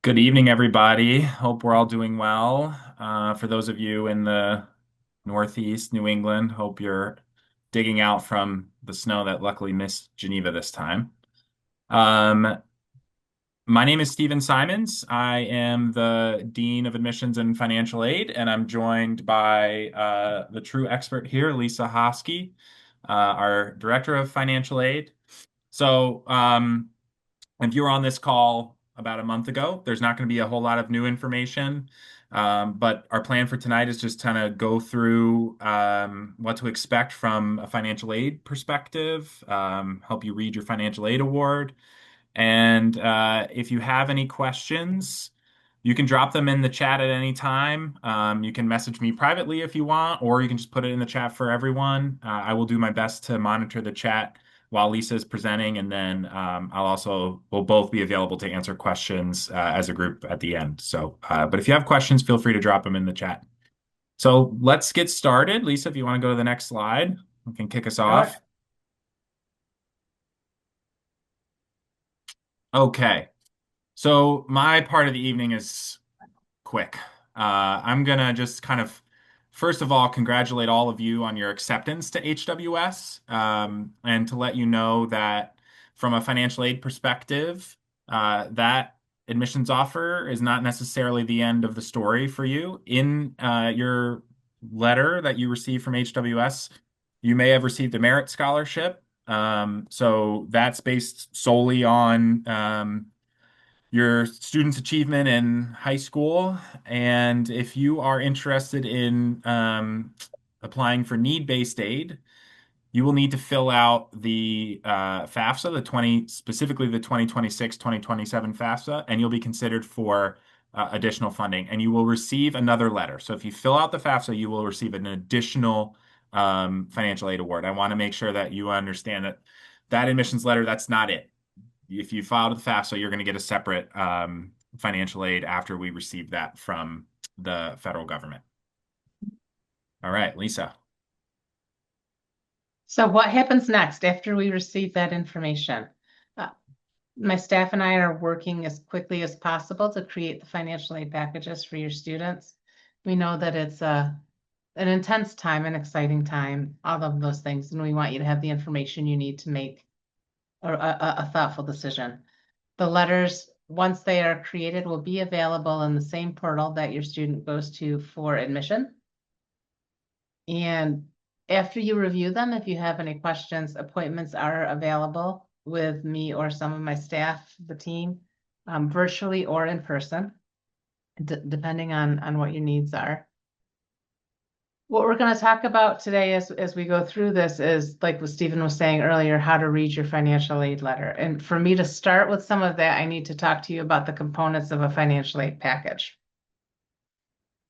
Good evening, everybody. Hope we're all doing well. For those of you in the Northeast, New England, hope you're digging out from the snow that luckily missed Geneva this time. Um, my name is Stephen Simons. I am the Dean of Admissions and Financial Aid, and I'm joined by the true expert here, Lisa Hosky, our Director of Financial Aid. So, if you were on this call about a month ago, there's not going to be a whole lot of new information. But our plan for tonight is just kind of go through what to expect from a financial aid perspective, help you read your financial aid award. And if you have any questions, you can drop them in the chat at any time. You can message me privately if you want, or you can just put it in the chat for everyone. I will do my best to monitor the chat while Lisa is presenting, and then we'll both be available to answer questions as a group at the end. But if you have questions, feel free to drop them in the chat. So let's get started. Lisa, if you want to go to the next slide, we can kick us Sure. off. Okay. So my part of the evening is quick. I'm gonna just kind of, first of all, congratulate all of you on your acceptance to HWS, and to let you know that from a financial aid perspective, that admissions offer is not necessarily the end of the story for you. In your letter that you received from HWS, you may have received a merit scholarship. So that's based solely on your student's achievement in high school. And if you are interested in applying for need-based aid, you will need to fill out the FAFSA, specifically the 2026-2027 FAFSA, and you'll be considered for additional funding. And you will receive another letter. So if you fill out the FAFSA, you will receive an additional financial aid award. I want to make sure that you understand that that admissions letter, that's not it. If you filed with FAFSA, you're going to get a separate financial aid after we receive that from the federal government. All right, Lisa. So what happens next after we receive that information? Uh, my staff and I are working as quickly as possible to create the financial aid packages for your students. We know that it's an intense time, an exciting time, all of those things, and we want you to have the information you need to make a thoughtful decision. The letters, once they are created, will be available in the same portal that your student goes to for admission. And after you review them, if you have any questions, appointments are available with me or some of my staff, the team, virtually or in person, depending on what your needs are. What we're going to talk about today as we go through this is, like what Stephen was saying earlier, how to read your financial aid letter. And for me to start with some of that, I need to talk to you about the components of a financial aid package.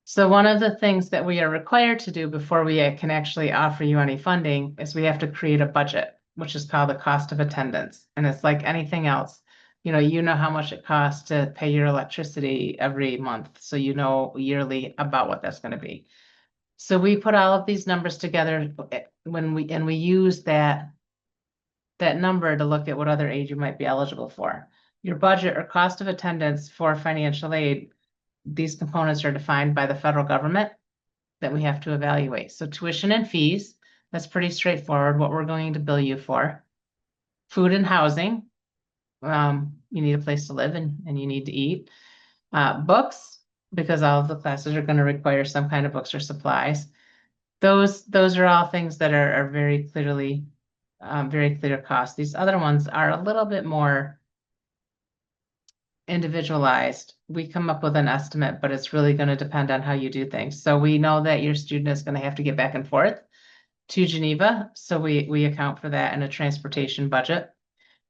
So one of the things that we are required to do before we can actually offer you any funding is we have to create a budget, which is called the cost of attendance. And it's like anything else. You know how much it costs to pay your electricity every month. So you know yearly about what that's going to be. So we put all of these numbers together when we use that number to look at what other aid you might be eligible for. Your budget or cost of attendance for financial aid, these components are defined by the federal government that we have to evaluate. So tuition and fees, that's pretty straightforward, what we're going to bill you for. Food and housing, you need a place to live and you need to eat. Books, because all of the classes are going to require some kind of books or supplies. Those are all things that are very clearly, very clear costs. These other ones are a little bit more individualized. We come up with an estimate, but it's really going to depend on how you do things. So we know that your student is going to have to get back and forth to Geneva. So we account for that in a transportation budget.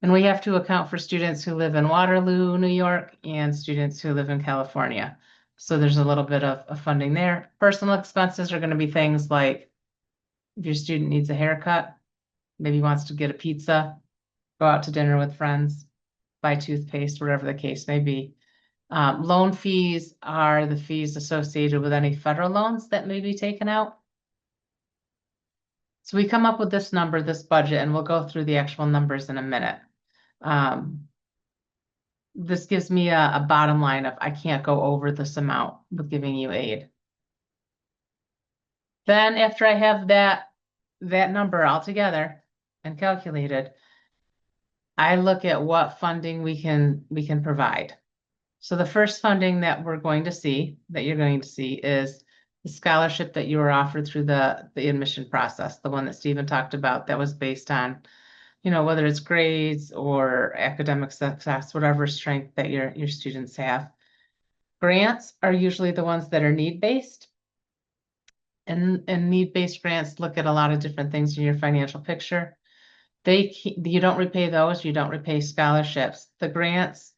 And we have to account for students who live in Waterloo, New York, and students who live in California. So there's a little bit of funding there. Personal expenses are going to be things like if your student needs a haircut, maybe wants to get a pizza, go out to dinner with friends, buy toothpaste, whatever the case may be. Loan fees are the fees associated with any federal loans that may be taken out. So we come up with this number, this budget, and we'll go through the actual numbers in a minute. Um, this gives me a bottom line of I can't go over this amount with giving you aid. Then after I have that number all together and calculated, I look at what funding we can provide. So the first funding that we're going to see, that you're going to see, is the scholarship that you were offered through the admission process, the one that Stephen talked about that was based on, whether it's grades or academic success, whatever strength that your students have. Grants are usually the ones that are need-based. And need-based grants look at a lot of different things in your financial picture. You don't repay those, you don't repay scholarships. The grants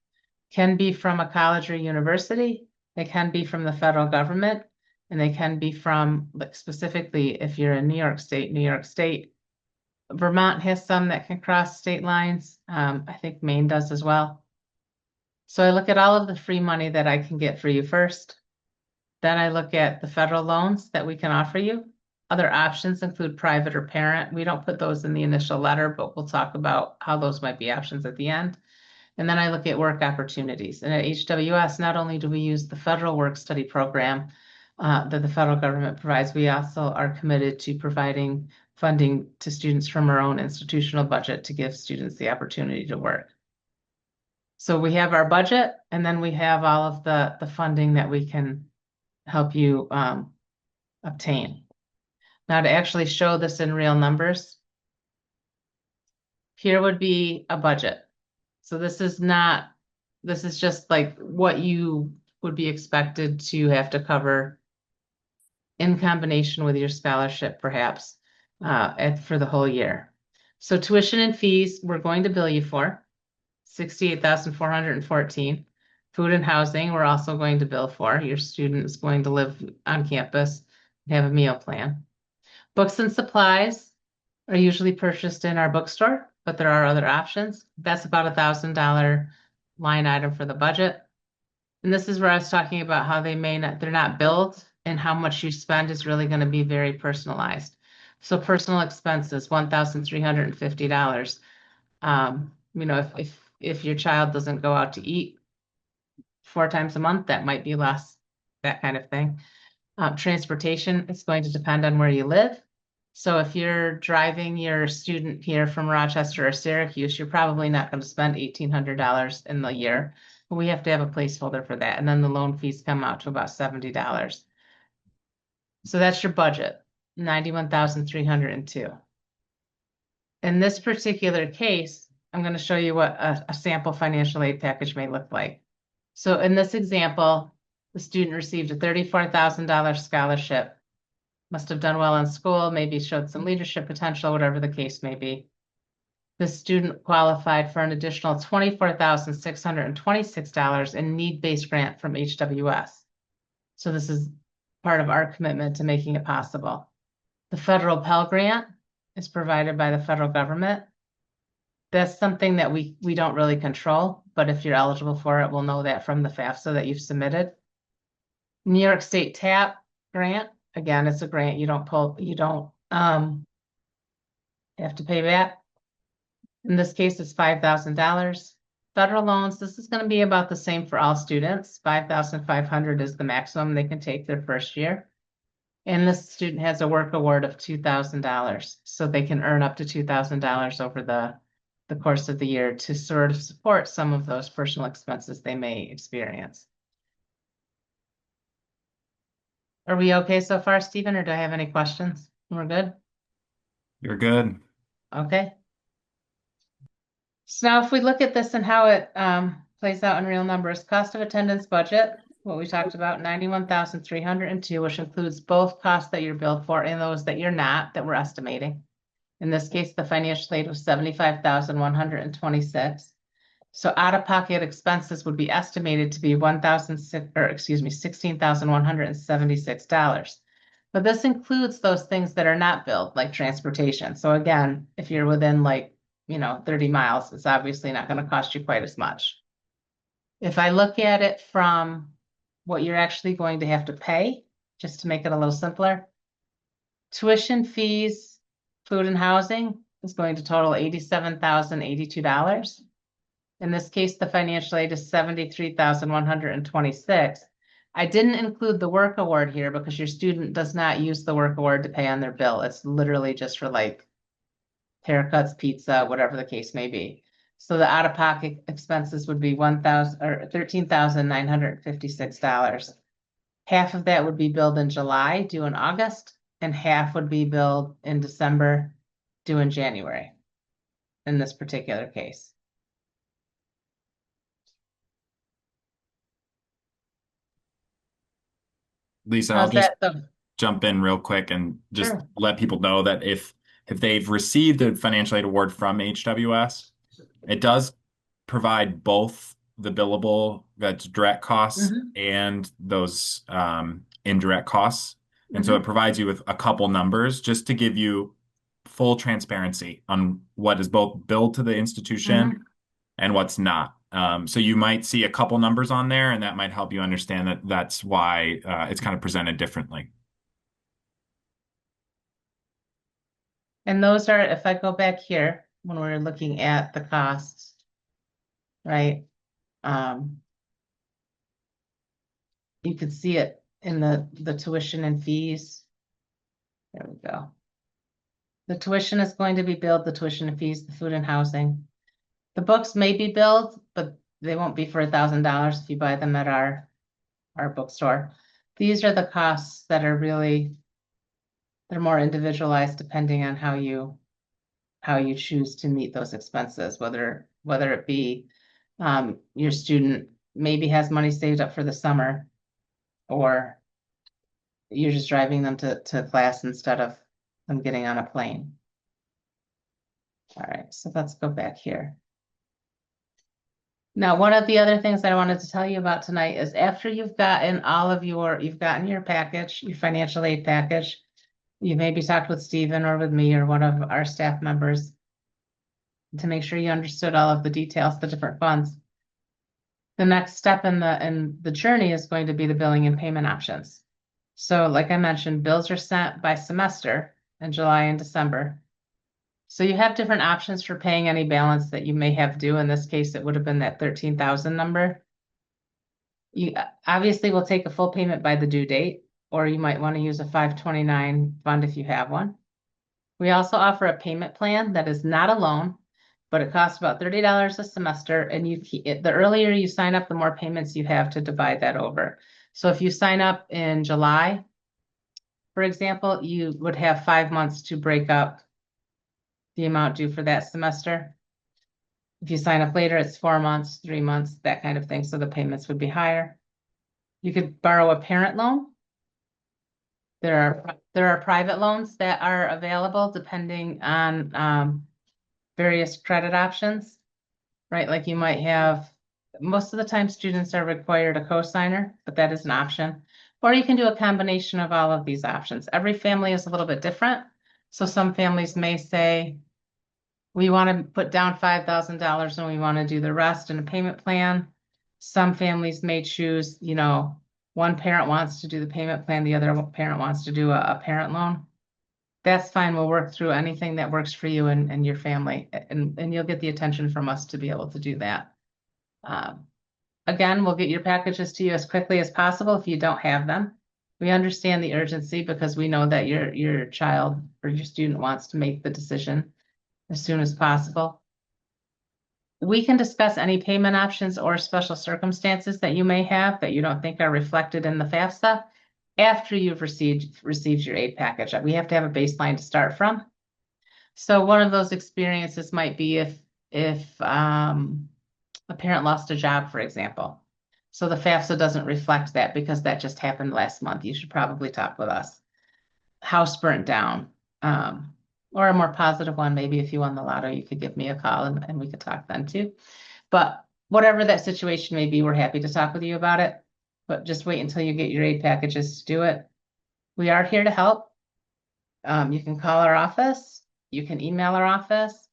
can be from a college or university, they can be from the federal government, and they can be from, like, specifically, if you're in New York State, New York State. Vermont has some that can cross state lines. I think Maine does as well. So I look at all of the free money that I can get for you first. Then I look at the federal loans that we can offer you. Other options include private or parent. We don't put those in the initial letter, but we'll talk about how those might be options at the end. And then I look at work opportunities. And at HWS, not only do we use the federal work study program that the federal government provides, we also are committed to providing funding to students from our own institutional budget to give students the opportunity to work. So we have our budget, and then we have all of the funding that we can help you obtain. Now, to actually show this in real numbers, here would be a budget. So this is just like what you would be expected to have to cover in combination with your scholarship, perhaps, for the whole year. So tuition and fees, we're going to bill you for 68,414. Food and housing, we're also going to bill for. Your student is going to live on campus and have a meal plan. Books and supplies are usually purchased in our bookstore, but there are other options. That's about $1,000 line item for the budget. And this is where I was talking about how they're not billed, and how much you spend is really going to be very personalized. So personal expenses, $1,350. If your child doesn't go out to eat 4 times a month, that might be less, that kind of thing. Transportation is going to depend on where you live. So if you're driving your student here from Rochester or Syracuse, you're probably not going to spend $1,800 in the year. But we have to have a placeholder for that. And then the loan fees come out to about $70. So that's your budget, 91,302. In this particular case, I'm going to show you what a sample financial aid package may look like. So in this example, the student received a $34,000 scholarship, must have done well in school, maybe showed some leadership potential, whatever the case may be. The student qualified for an additional $24,626 in need-based grant from HWS. So this is part of our commitment to making it possible. The federal Pell Grant is provided by the federal government. That's something that we don't really control, but if you're eligible for it, we'll know that from the FAFSA that you've submitted. New York State TAP grant, again, it's a grant you don't have to pay back. In this case, it's $5,000. Federal loans, this is going to be about the same for all students. $5,500 is the maximum they can take their first year. And this student has a work award of $2,000. So they can earn up to $2,000 over the course of the year to sort of support some of those personal expenses they may experience. Are we okay so far, Stephen, or do I have any questions? We're good? You're good. Okay. So now if we look at this and how it plays out in real numbers, cost of attendance budget, what we talked about, 91,302, which includes both costs that you're billed for and those that you're not, that we're estimating. In this case, the financial aid was 75,126. So out-of-pocket expenses would be estimated to be $16,176. But this includes those things that are not billed, like transportation. So again, if you're within 30 miles, it's obviously not going to cost you quite as much. If I look at it from what you're actually going to have to pay, just to make it a little simpler, tuition, fees, food and housing is going to total $87,082. In this case, the financial aid is 73,126. I didn't include the work award here because your student does not use the work award to pay on their bill. It's literally just for like haircuts, pizza, whatever the case may be. So the out-of-pocket expenses would be 1,000 or $13,956. Half of that would be billed in July, due in August, and half would be billed in December, due in January, in this particular case. Lisa, I'll How's just that? The jump in real quick and just Sure. let people know that if they've received a financial aid award from HWS, it does provide both the billable, that's direct costs, Hmm. and those indirect costs. And so it Hmm. provides you with a couple numbers just to give you full transparency on what is both billed to the institution Hmm. and what's not. So you might see a couple numbers on there, and that might help you understand that that's why it's kind of presented differently. And those are, if I go back here, when we're looking at the costs, right? Um, you can see it in the tuition and fees. There we go. The tuition is going to be billed, the tuition and fees, the food and housing. The books may be billed, but they won't be for $1,000 if you buy them at our bookstore. These are the costs that are really, they're more individualized depending on how you choose to meet those expenses, whether it be your student maybe has money saved up for the summer, or you're just driving them to class instead of them getting on a plane. All right, so let's go back here. Now, one of the other things that I wanted to tell you about tonight is after you've gotten your package, your financial aid package, you maybe talked with Stephen or with me or one of our staff members to make sure you understood all of the details, the different funds. The next step in the journey is going to be the billing and payment options. So like I mentioned, bills are sent by semester in July and December. So you have different options for paying any balance that you may have due. In this case, it would have been that 13,000 number. You obviously will take a full payment by the due date, or you might want to use a 529 fund if you have one. We also offer a payment plan that is not a loan, but it costs about $30 a semester, and the earlier you sign up, the more payments you have to divide that over. So if you sign up in July, for example, you would have 5 months to break up the amount due for that semester. If you sign up later, it's 4 months, 3 months, that kind of thing. So the payments would be higher. You could borrow a parent loan. There are private loans that are available depending on various credit options, right? Like you might have, most of the time students are required a cosigner, but that is an option. Or you can do a combination of all of these options. Every family is a little bit different. So some families may say, we want to put down $5,000 and we want to do the rest in a payment plan. Some families may choose, one parent wants to do the payment plan, the other parent wants to do a parent loan. That's fine. We'll work through anything that works for you and your family, and you'll get the attention from us to be able to do that. Um, Again, we'll get your packages to you as quickly as possible if you don't have them. We understand the urgency because we know that your child or your student wants to make the decision as soon as possible. We can discuss any payment options or special circumstances that you may have that you don't think are reflected in the FAFSA after you've received your aid package. We have to have a baseline to start from. So one of those experiences might be if a parent lost a job, for example. So the FAFSA doesn't reflect that because that just happened last month. You should probably talk with us. House burnt down. Or a more positive one, maybe if you won the lotto, you could give me a call and we could talk then too. But whatever that situation may be, we're happy to talk with you about it. But just wait until you get your aid packages to do it. We are here to help. You can call our office. You can email our office.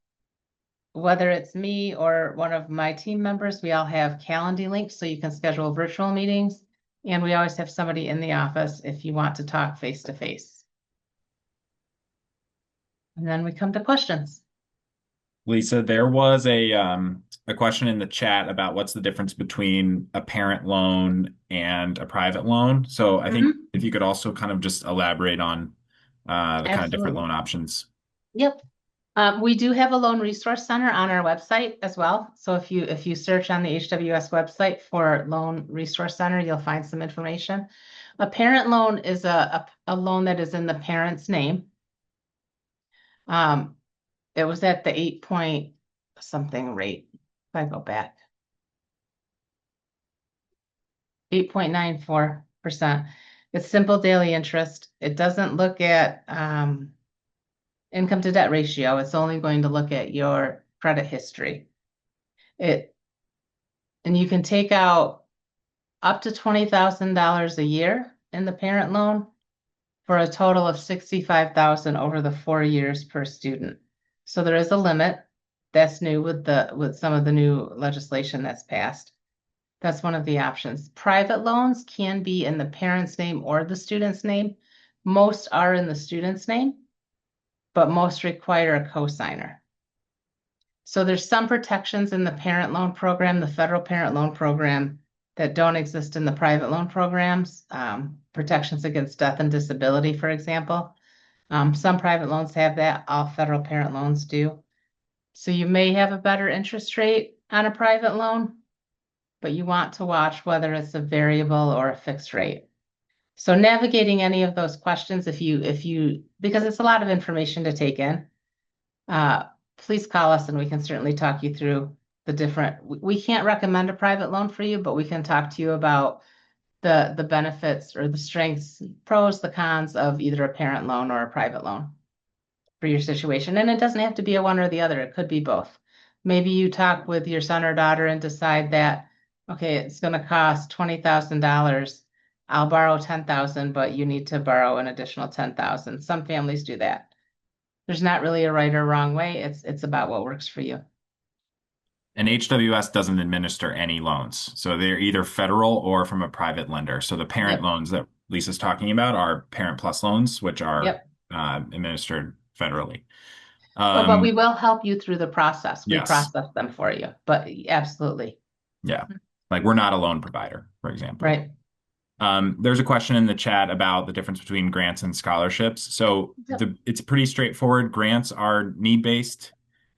Whether it's me or one of my team members, we all have Calendly links so you can schedule virtual meetings. And we always have somebody in the office if you want to talk face to face. And then we come to questions. Lisa, there was a question in the chat about what's the difference between a parent loan and a private loan. So I think Mhm. if you could also kind of just elaborate on the kind of different Absolutely. loan options. Yep. We do have a loan resource center on our website as well. So if you search on the HWS website for loan resource center, you'll find some information. A parent loan is a loan that is in the parent's name. Um, it was at the 8 point something rate. If I go back, 8.94%. It's simple daily interest. It doesn't look at income to debt ratio. It's only going to look at your credit history. It and you can take out up to $20,000 a year in the parent loan for a total of 65,000 over the 4 years per student. So there is a limit. That's new with some of the new legislation that's passed. That's one of the options. Private loans can be in the parent's name or the student's name. Most are in the student's name, but most require a cosigner. So there's some protections in the parent loan program, the federal parent loan program, that don't exist in the private loan programs. Protections against death and disability, for example. Some private loans have that, all federal parent loans do. So you may have a better interest rate on a private loan, but you want to watch whether it's a variable or a fixed rate. So navigating any of those questions, because it's a lot of information to take in, uh, please call us and we can certainly talk you through the different, we can't recommend a private loan for you, but we can talk to you about the benefits or the strengths, pros, the cons of either a parent loan or a private loan for your situation. And it doesn't have to be a one or the other. It could be both. Maybe you talk with your son or daughter and decide that, okay, it's going to cost $20,000. I'll borrow 10,000, but you need to borrow an additional 10,000. Some families do that. There's not really a right or wrong way. It's about what works for you. And HWS doesn't administer any loans. So they're either federal or from a private lender. So the parent Yep. loans that Lisa's talking about are Parent Plus loans, which are Yep. administered federally. But we Um, will help you through the process. We yes. process them for you, but absolutely. Yeah. Like we're not a loan provider, for example. Right. There's a question in the chat about the difference between grants and scholarships. So Yep. it's pretty straightforward. Grants are need-based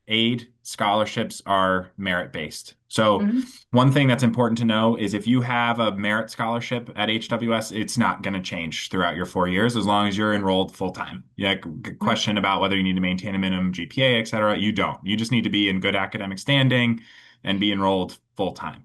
aid, scholarships are merit-based. So Mhm. one thing that's important to know is if you have a merit scholarship at HWS, it's not going to change throughout your 4 years as long as you're enrolled full-time. Yeah, Mhm. question about whether you need to maintain a minimum GPA, et cetera. You don't. You just need to be in good academic standing and be enrolled full-time.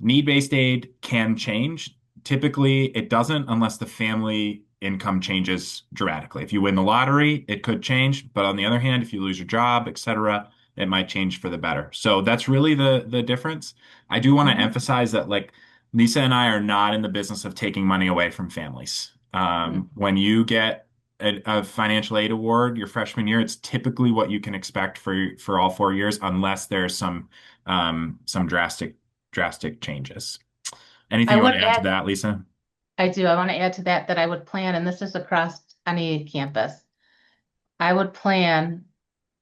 Need-based aid can change. Typically, it doesn't unless the family income changes dramatically. If you win the lottery, it could change. But on the other hand, if you lose your job, et cetera, it might change for the better. So that's really the difference. I do want to Mhm. emphasize that like Lisa and I are not in the business of taking money away from families. Mhm. When you get a financial aid award your freshman year, it's typically what you can expect for all 4 years, unless there's some drastic changes. Anything I you want would to add to add, that, Lisa? I do, I want to add to that that I would plan, and this is across any campus, I would plan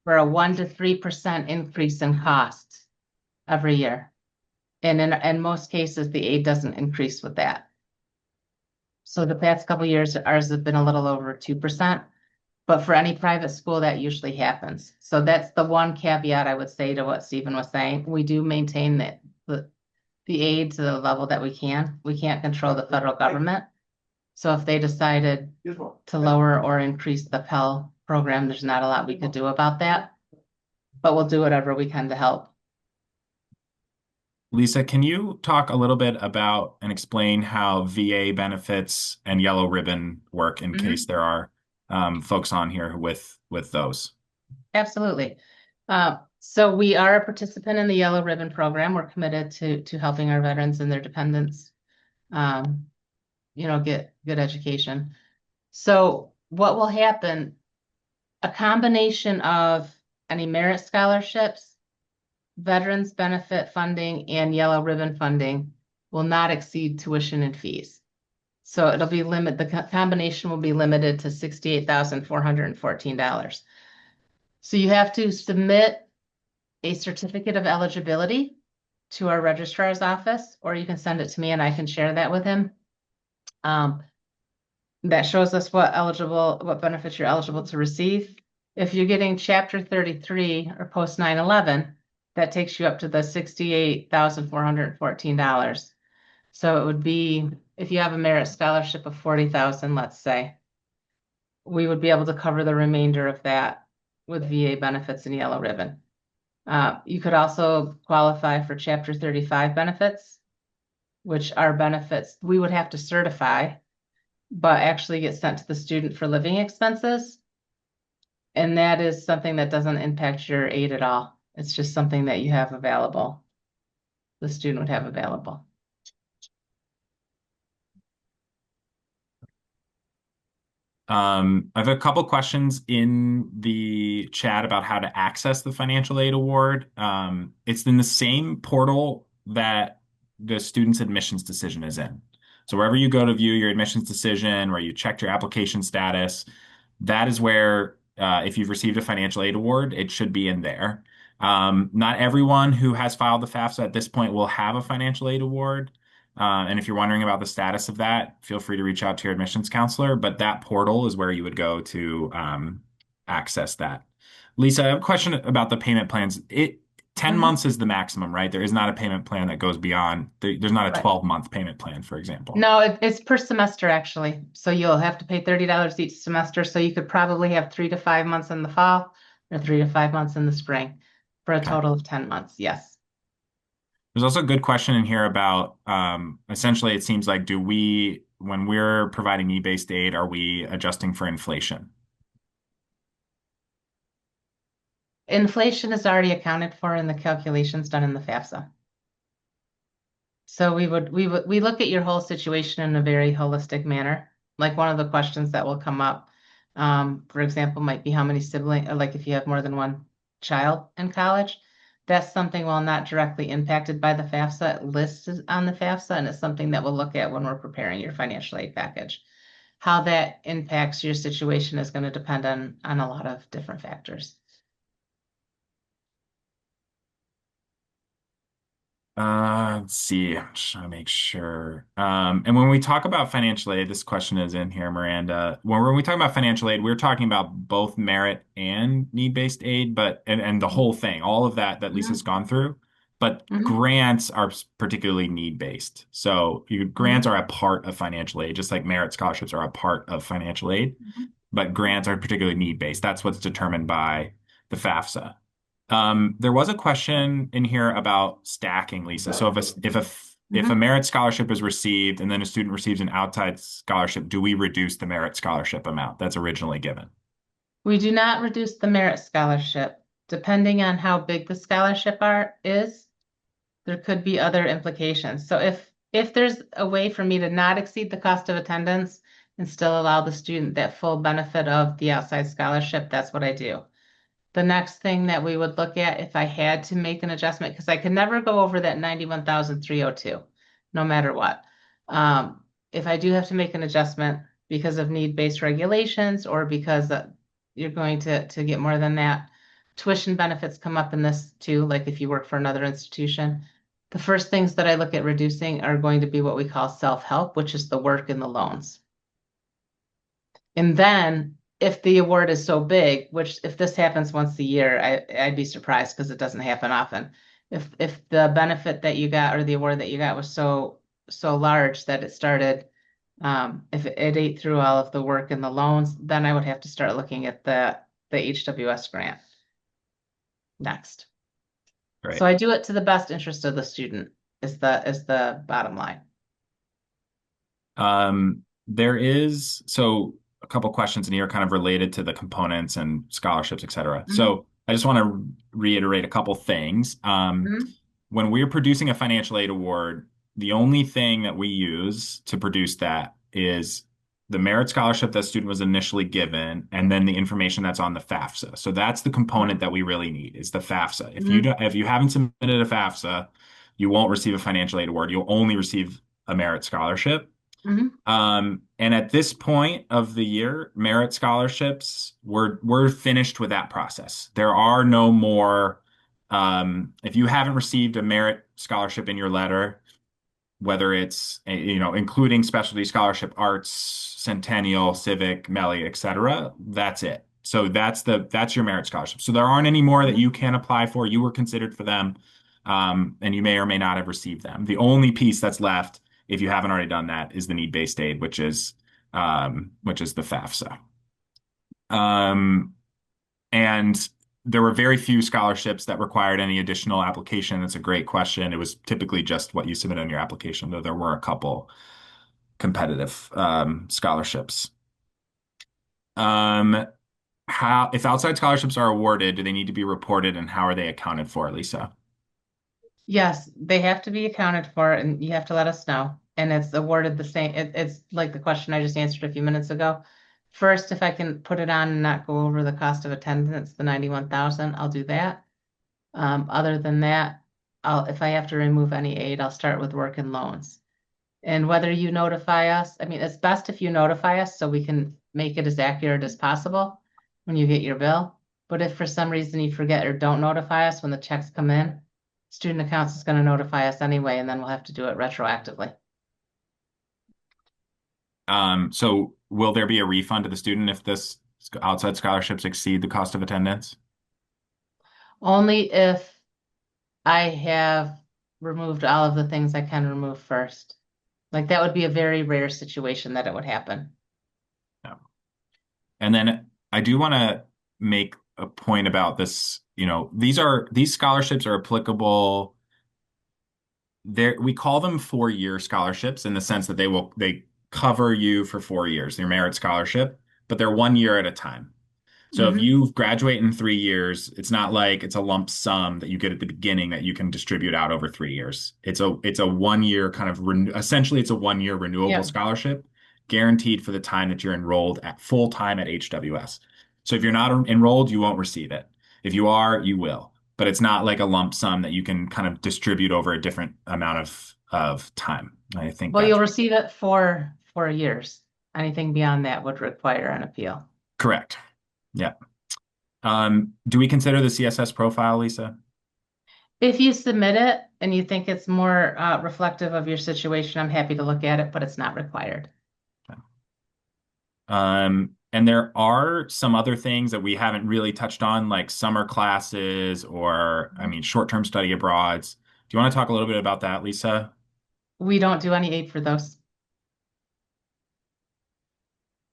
for a 1 to 3% increase in costs every year. And in most cases, the aid doesn't increase with that. So the past couple of years, ours have been a little over 2%, but for any private school, that usually happens. So that's the one caveat I would say to what Stephen was saying. We do maintain the aid to the level that we can. We can't control the federal government. So if they decided to lower or increase the Pell program, there's not a lot we could do about that, but we'll do whatever we can to help. Lisa, can you talk a little bit about and explain how VA benefits and Yellow Ribbon work in case Mhm. there are folks on here with those? Absolutely. So we are a participant in the Yellow Ribbon Program. We're committed to helping our veterans and their dependents, um, get good education. So what will happen, a combination of any merit scholarships, veterans benefit funding, and Yellow Ribbon funding will not exceed tuition and fees. So it'll be the combination will be limited to $68,414. So you have to submit a certificate of eligibility to our registrar's office, or you can send it to me and I can share that with him. Um, that shows us what benefits you're eligible to receive. If you're getting Chapter 33 or post 9/11, that takes you up to the $68,414. So it would be, if you have a merit scholarship of 40,000, let's say, we would be able to cover the remainder of that with VA benefits and yellow ribbon. You could also qualify for Chapter 35 benefits, which are benefits we would have to certify, but actually get sent to the student for living expenses. And that is something that doesn't impact your aid at all. It's just something that you have available, the student would have available. I have a couple questions in the chat about how to access the financial aid award. It's in the same portal that the student's admissions decision is in. So wherever you go to view your admissions decision, where you checked your application status, that is where, if you've received a financial aid award, it should be in there. Not everyone who has filed the FAFSA at this point will have a financial aid award. And if you're wondering about the status of that, feel free to reach out to your admissions counselor. But that portal is where you would go to access that. Lisa, I have a question about the payment plans. 10 Mhm. months is the maximum, right? There is not a payment plan that goes beyond, there's not a Right. 12-month payment plan, for example. No, it's per semester actually. So you'll have to pay $30 each semester. So you could probably have 3 to 5 months in the fall or 3 to 5 months in the spring for a Okay. total of 10 months. Yes. There's also a good question in here about essentially, it seems like, when we're providing need-based aid, are we adjusting for inflation? Inflation is already accounted for in the calculations done in the FAFSA. So we look at your whole situation in a very holistic manner. Like one of the questions that will come up, for example, might be how many siblings, like if you have more than one child in college. That's something while not directly impacted by the FAFSA, it lists on the FAFSA, and it's something that we'll look at when we're preparing your financial aid package. How that impacts your situation is going to depend on a lot of different factors. Let's see. I'm just trying to make sure. And when we talk about financial aid, this question is in here, Miranda. When we talk about financial aid, we're talking about both merit and need-based aid, and the whole thing, all of that Lisa's Mhm, gone through. But mhm, grants are particularly need-based. So grants mhm, are a part of financial aid, just like merit scholarships are a part of financial aid. mhm, But grants are particularly need-based. That's what's determined by the FAFSA. There was a question in here about stacking, Lisa. So if a mhm. merit scholarship is received and then a student receives an outside scholarship, do we reduce the merit scholarship amount that's originally given? We do not reduce the merit scholarship. Depending on how big the scholarship is, there could be other implications. So if there's a way for me to not exceed the cost of attendance and still allow the student that full benefit of the outside scholarship, that's what I do. The next thing that we would look at if I had to make an adjustment, because I could never go over that 91,302, no matter what. If I do have to make an adjustment because of need-based regulations or because you're going to get more than that, tuition benefits come up in this too, like if you work for another institution. The first things that I look at reducing are going to be what we call self-help, which is the work and the loans. And then if the award is so big, which if this happens once a year, I'd be surprised because it doesn't happen often. If the benefit that you got or the award that you got was so large that it started, if it ate through all of the work and the loans, then I would have to start looking at the HWS grant next. So Right. I do it to the best interest of the student is the bottom line. There is so a couple questions in here kind of related to the components and scholarships, et cetera. Mhm, So I just want to reiterate a couple things. mhm, When we're producing a financial aid award, the only thing that we use to produce that is the merit scholarship that student was initially given, and then the information that's on the FAFSA. So that's the component mhm, that we really need is the FAFSA. mhm, If you haven't submitted a FAFSA, you won't receive a financial aid award. You'll only receive a merit scholarship. mhm, And at this point of the year, merit scholarships, we're finished with that process. There are no more If you haven't received a merit scholarship in your letter, whether it's including specialty scholarship, arts, centennial, civic, MELI, etc., that's it. So that's your merit scholarship. So there aren't any more that Mhm. you can apply for. You were considered for them, and you may or may not have received them. The only piece that's left, if you haven't already done that, is the need-based aid, which is the FAFSA. Um, and there were very few scholarships that required any additional application. That's a great question. It was typically just what you submit on your application, though there were a couple competitive scholarships. Um, if outside scholarships are awarded, do they need to be reported and how are they accounted for, Lisa? Yes, they have to be accounted for and you have to let us know. And it's awarded the same, it's like the question I just answered a few minutes ago. First, if I can put it on and not go over the cost of attendance, the 91,000, I'll do that. Other than that, if I have to remove any aid, I'll start with work and loans. And whether you notify us, I mean, it's best if you notify us so we can make it as accurate as possible when you get your bill. But if for some reason you forget or don't notify us when the checks come in, student accounts is going to notify us anyway, and then we'll have to do it retroactively. So will there be a refund to the student if this outside scholarships exceed the cost of attendance? Only if I have removed all of the things I can remove first. Like that would be a very rare situation that it would happen. No. And then I do want to make a point about this. These scholarships are applicable. We call them 4-year scholarships in the sense that they cover you for 4 years, your merit scholarship, but they're 1 year at a time. So if Hmm. you graduate in 3 years, it's not like it's a lump sum that you get at the beginning that you can distribute out over 3 years. It's a 1 year kind of essentially it's a 1 year renewable Yeah. scholarship guaranteed for the time that you're enrolled at full time at HWS. So if you're not enrolled, you won't receive it. If you are, you will. But it's not like a lump sum that you can kind of distribute over a different amount of time. I think Well, you'll that's receive it for 4 years. Anything beyond that would require an appeal. correct. Yeah. Do we consider the CSS profile, Lisa? If you submit it and you think it's more reflective of your situation, I'm happy to look at it, but it's not required. And there are some other things that we haven't really touched on, like summer classes or, I mean, short-term study abroads. Do you want to talk a little bit about that, Lisa? We don't do any aid for those.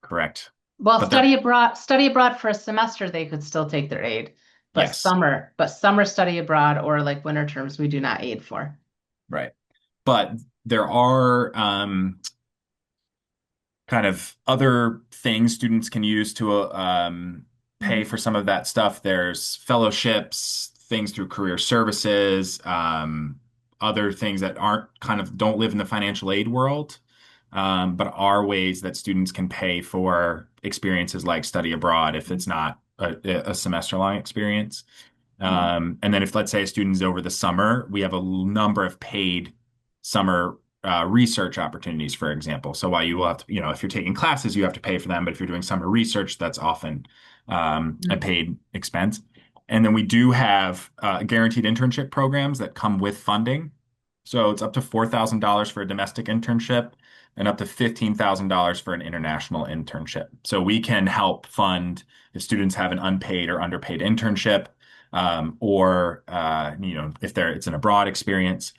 Correct. Well, But there, study abroad for a semester, they could still take their aid. yes, But summer study abroad or like winter terms, we do not aid for. right. But there are kind of other things students can use to pay Mhm. for some of that stuff. There's fellowships, things through career services, other things that aren't kind of don't live in the financial aid world, but are ways that students can pay for experiences like study abroad if it's not a semester-long experience. Mhm. And then if, let's say, a student is over the summer, we have a number of paid summer research opportunities, for example. So while you will have to, if you're taking classes, you have to pay for them, but if you're doing summer research, that's often a Mhm. paid expense. And then we do have guaranteed internship programs that come with funding. So it's up to $4,000 for a domestic internship and up to $15,000 for an international internship. So we can help fund if students have an unpaid or underpaid internship, or if it's an abroad experience.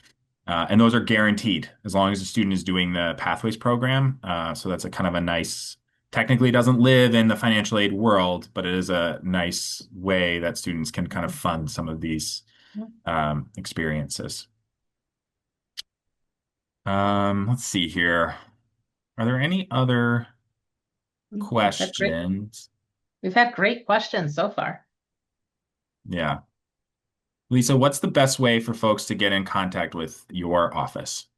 And those are guaranteed as long as the student is doing the Pathways program. So that's a kind of a nice, technically doesn't live in the financial aid world, but it is a nice way that students can kind of fund some of these experiences. Let's see here. Are there any other We've had great, questions? we've had great questions so far. Yeah. Lisa, what's the best way for folks to get in contact with your office?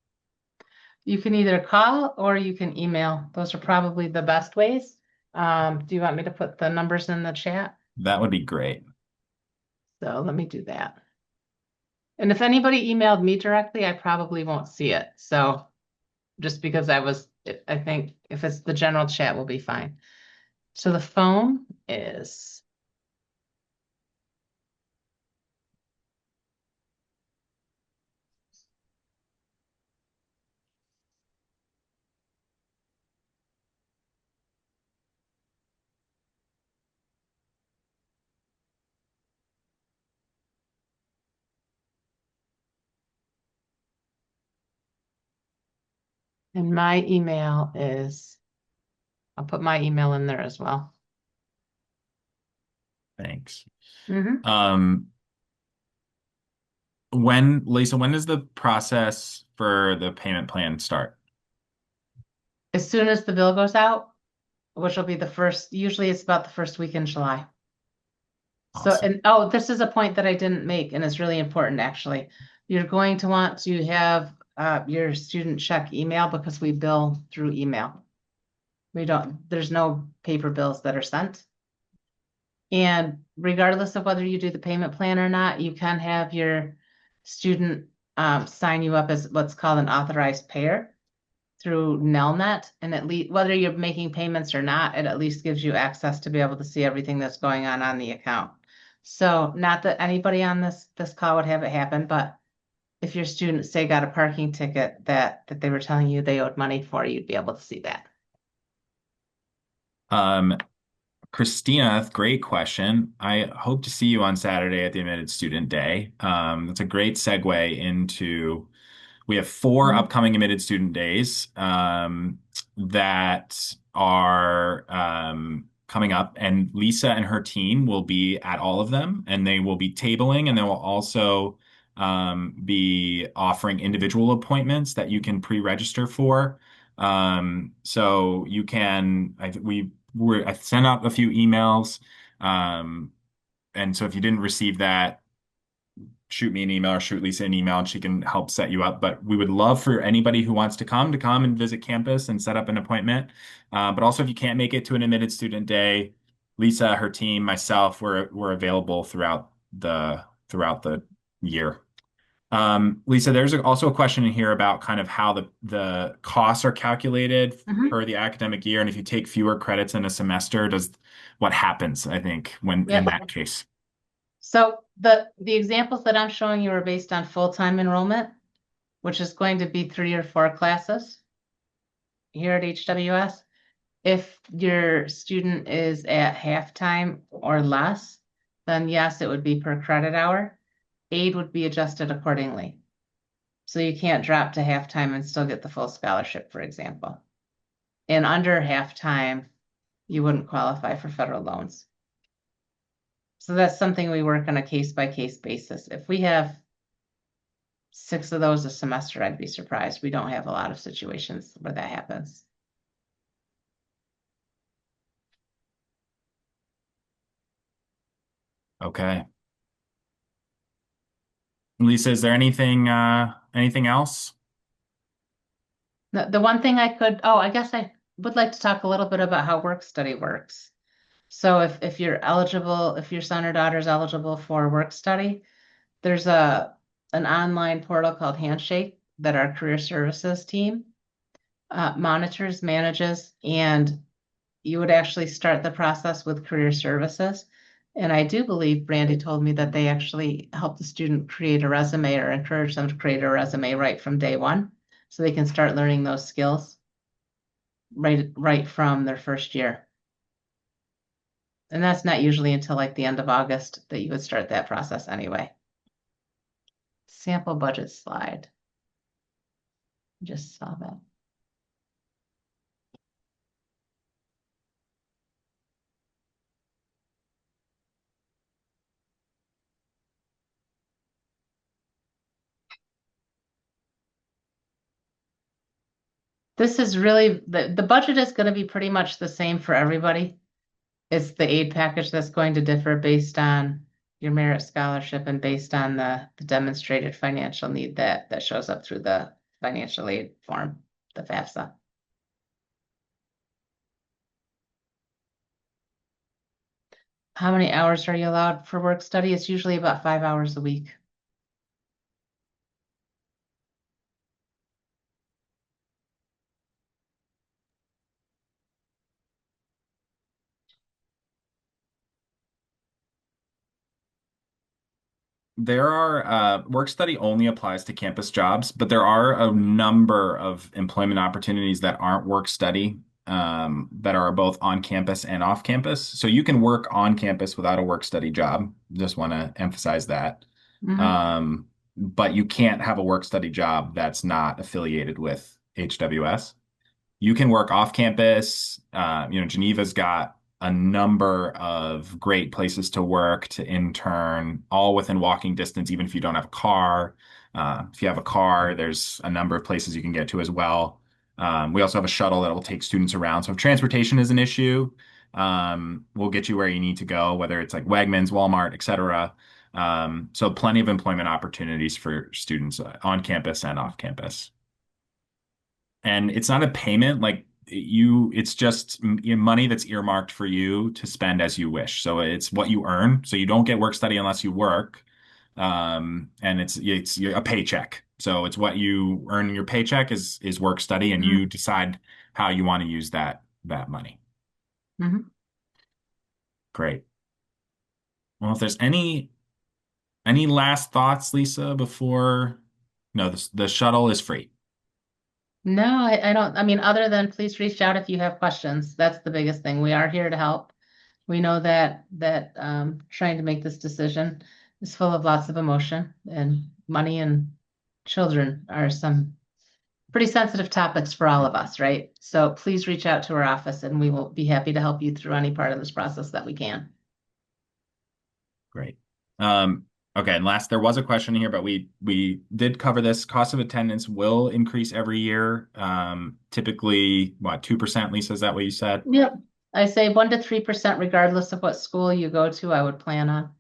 You can either call or you can email. Those are probably the best ways. Do you want me to put the numbers in the chat? That would be great. So let me do that. And if anybody emailed me directly, I probably won't see it. So just because I think if it's the general chat will be fine. So the phone is And my email is, I'll put my email in there as well. Thanks. Hmm. Um, Lisa, when does the process for the payment plan start? As soon as the bill goes out, which will be the first, usually it's about the first week in July. So, Awesome. and oh, this is a point that I didn't make, and it's really important actually. You're going to want to have your student check email because we bill through email. We don't, there's no paper bills that are sent. And regardless of whether you do the payment plan or not, you can have your student sign you up as what's called an authorized payer through Nelnet. And at least whether you're making payments or not, it at least gives you access to be able to see everything that's going on the account. So not that anybody on this call would have it happen, but if your student say got a parking ticket that they were telling you they owed money for, you'd be able to see that. Um, Christina, great question. I hope to see you on Saturday at the Admitted Student Day. That's a great segue into we have four Mhm. upcoming admitted student days that are coming up, and Lisa and her team will be at all of them, and they will be tabling, and they will also be offering individual appointments that you can pre-register for. So you can, I sent out a few emails, um, and so if you didn't receive that, shoot me an email or shoot Lisa an email and she can help set you up. But we would love for anybody who wants to come and visit campus and set up an appointment. But also, if you can't make it to an admitted student day, Lisa, her team, myself, we're available throughout the year. Lisa, there's also a question in here about kind of how the costs are calculated Mhm. for the academic year, and if you take fewer credits in a semester, does what happens, I think, when in Yep. that case. So the examples that I'm showing you are based on full-time enrollment, which is going to be 3 or 4 classes here at HWS. If your student is at halftime or less, then yes, it would be per credit hour. Aid would be adjusted accordingly. So you can't drop to halftime and still get the full scholarship, for example. And under halftime, you wouldn't qualify for federal loans. So that's something we work on a case by case basis. If we have 6 of those a semester, I'd be surprised. We don't have a lot of situations where that happens. Okay. Lisa, is there anything else? The one thing I could, oh, I guess I would like to talk a little bit about how work study works. So if you're eligible, if your son or daughter is eligible for work study, there's an online portal called Handshake that our career services team monitors, manages, and you would actually start the process with career services. And I do believe Brandy told me that they actually help the student create a resume or encourage them to create a resume right from day one, so they can start learning those skills right from their first year. And that's not usually until like the end of August that you would start that process anyway. Sample budget slide. Just saw that. This is really the budget is going to be pretty much the same for everybody. It's the aid package that's going to differ based on your merit scholarship and based on the demonstrated financial need that shows up through the financial aid form, the FAFSA. How many hours are you allowed for work study? It's usually about 5 hours a week. There are work study only applies to campus jobs, but there are a number of employment opportunities that aren't work study that are both on campus and off campus. So you can work on campus without a work study job. Just want to emphasize that. Mhm. But you can't have a work study job that's not affiliated with HWS. You can work off campus. Geneva's got a number of great places to work, to intern, all within walking distance, even if you don't have a car. If you have a car, there's a number of places you can get to as well. We also have a shuttle that will take students around. So if transportation is an issue, we'll get you where you need to go, whether it's like Wegmans, Walmart, etc. So plenty of employment opportunities for students on campus and off campus. And it's not a payment like it's just money that's earmarked for you to spend as you wish. So it's what you earn. So you don't get work study unless you work. And it's a paycheck. So it's what you earn in your paycheck is work study, and you Mhm. decide how you want to use that money. Mhm. Great. Well, if there's any last thoughts, Lisa, before no, the shuttle is free. No, I don't, I mean, other than please reach out if you have questions. That's the biggest thing. We are here to help. We know that trying to make this decision is full of lots of emotion, and money and children are some pretty sensitive topics for all of us, right? So please reach out to our office and we will be happy to help you through any part of this process that we can. Great. Okay, and last, there was a question here, but we did cover this. Cost of attendance will increase every year. Typically, what, 2%, Lisa, is that what you said? Yep. I say 1 to 3% regardless of what school you go to, I would plan on,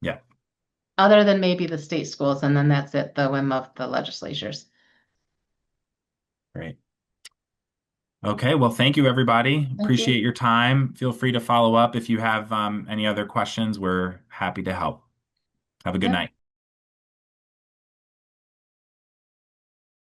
Yeah, other than maybe the state schools, and then that's at the whim of the legislatures. great. Okay, well, thank you, everybody. Thank Appreciate you. your time. Feel free to follow up if you have any other questions. We're happy to help. Have a good Yep. night.